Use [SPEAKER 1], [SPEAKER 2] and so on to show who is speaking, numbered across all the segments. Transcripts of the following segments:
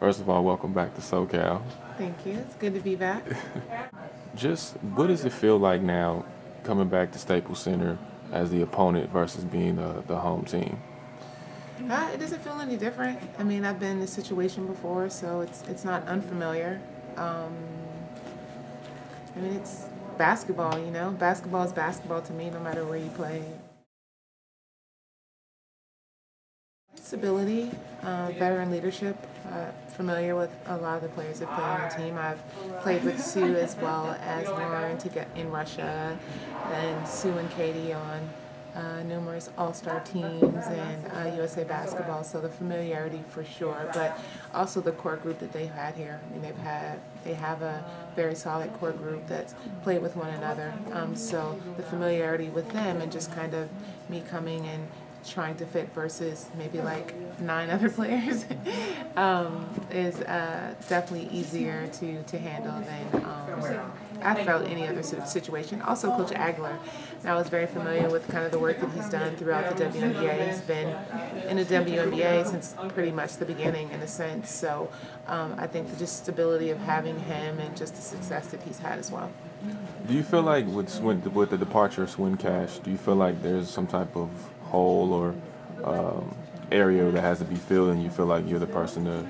[SPEAKER 1] First of all, welcome back to SoCal.
[SPEAKER 2] Thank you. It's good to be back.
[SPEAKER 1] Just what does it feel like now coming back to Staples Center as the opponent versus being the home team?
[SPEAKER 2] It doesn't feel any different. I mean, I've been in this situation before, so it's not unfamiliar. I mean, it's basketball, you know. Basketball is basketball to me, no matter where you play. Stability, veteran leadership, familiar with a lot of the players that play on the team. I've played with Sue as well as Lauren to get in Russia, and Sue and Katie on numerous all-star teams and USA basketball, so the familiarity for sure, but also the core group that they've had here. I mean, they have a very solid core group that's played with one another, so the familiarity with them and just kind of me coming and trying to fit versus maybe like 9 other players is definitely easier to handle than I felt any other situation. Also, Coach Agler, I was very familiar with kind of the work that he's done throughout the WNBA. He's been in the WNBA since pretty much the beginning, in a sense. So I think the just stability of having him and just the success that he's had as well.
[SPEAKER 1] Do you feel like with the departure of Swin Cash, do you feel like there's some type of hole or area that has to be filled, and you feel like you're the person to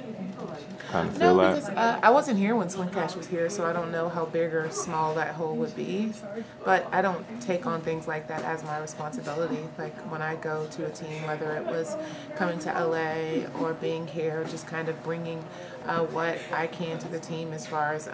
[SPEAKER 1] kind of fill
[SPEAKER 2] No,
[SPEAKER 1] that?
[SPEAKER 2] because I wasn't here when Swin Cash was here, so I don't know how big or small that hole would be. But I don't take on things like that as my responsibility. Like when I go to a team, whether it was coming to LA or being here, just kind of bringing what I can to the team as far as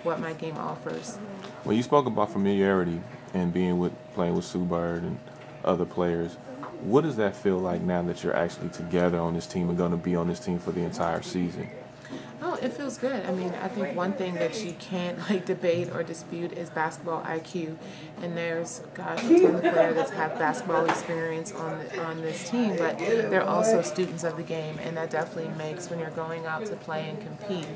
[SPEAKER 2] what my game offers.
[SPEAKER 1] Well, you spoke about familiarity and playing with Sue Bird and other players. What does that feel like now that you're actually together on this team and going to be on this team for the entire season?
[SPEAKER 2] Oh, it feels good. I mean, I think one thing that you can't debate or dispute is basketball IQ. And there's, gosh, a ton of players that have basketball experience on this team, but they're also students of the game, and that definitely makes when you're going out to play and compete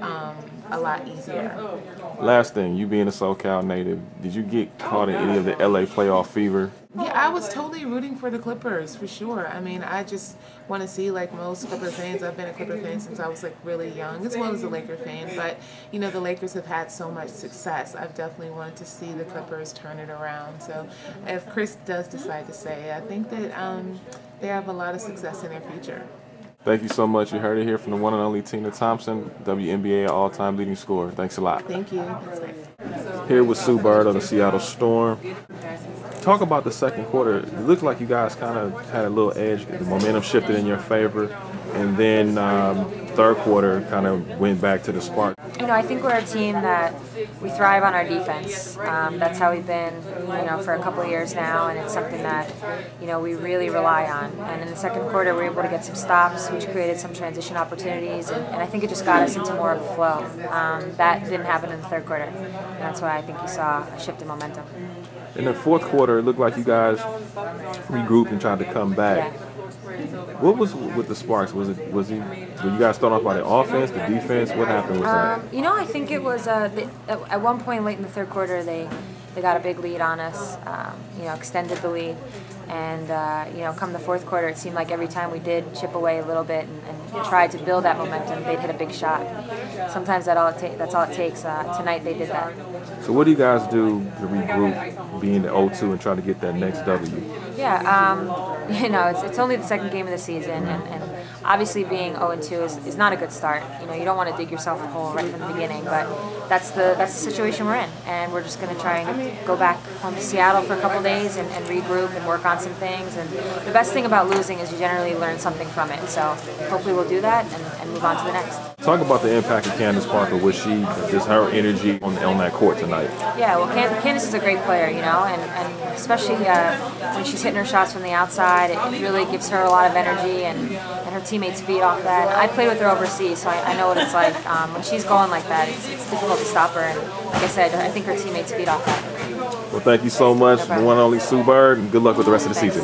[SPEAKER 2] a lot easier.
[SPEAKER 1] Last thing, you being a SoCal native, did you get caught in any of the LA playoff fever?
[SPEAKER 2] Yeah, I was totally rooting for the Clippers, for sure. I mean, I just want to see, like most Clipper fans, I've been a Clipper fan since I was really young, as well as a Laker fan. But, you know, the Lakers have had so much success. I've definitely wanted to see the Clippers turn it around. So if Chris does decide to stay, I think that they have a lot of success in their future.
[SPEAKER 1] Thank you so much. You heard it here from the one and only Tina Thompson, WNBA all-time leading scorer. Thanks a lot.
[SPEAKER 2] Thank you. That's great.
[SPEAKER 1] Here with Sue Bird of the Seattle Storm. Talk about the second quarter. It looked like you guys kind of had a little edge. The momentum shifted in your favor. And then third quarter kind of went back to the spark.
[SPEAKER 3] You know, I think we're a team that we thrive on our defense. That's how we've been, you know, for a couple of years now, and it's something that, you know, we really rely on. And in the second quarter, we were able to get some stops, which created some transition opportunities, and I think it just got us into more of a flow. That didn't happen in the third quarter, and that's why I think you saw a shift in momentum.
[SPEAKER 1] In the fourth quarter, it looked like you guys regrouped and tried to come back.
[SPEAKER 3] Yeah.
[SPEAKER 1] What was with the sparks? Were you guys thrown off by the offense, the defense? What happened with that?
[SPEAKER 3] You know, I think it was at one point late in the third quarter they got a big lead on us. You know, extended the lead, and you know, come the fourth quarter, it seemed like every time we did chip away a little bit and tried to build that momentum, they'd hit a big shot. Sometimes that's all it takes. Tonight they did that.
[SPEAKER 1] So what do you guys do to regroup, being the 0-2 and try to get that next W?
[SPEAKER 3] Yeah, you know, it's only the second game of the season, and obviously being 0-2 is not a good start. You know, you don't want to dig yourself a hole right from the beginning, but that's the situation we're in, and we're just going to try and go back home to Seattle for a couple days and regroup and work on some things. And the best thing about losing is you generally learn something from it. So hopefully we'll do that and move on to the next.
[SPEAKER 1] Talk about the impact of Candace Parker. Was she just her energy on that court tonight?
[SPEAKER 3] Yeah, well, Candace is a great player, you know, and especially when she's hitting her shots from the outside, it really gives her a lot of energy, and her teammates feed off that. I played with her overseas, so I know what it's like. When she's going like that, it's difficult to stop her, and like I said, I think her teammates feed off that.
[SPEAKER 1] Well, thank you so much, the one and only Sue Bird, and good luck with the rest of the season.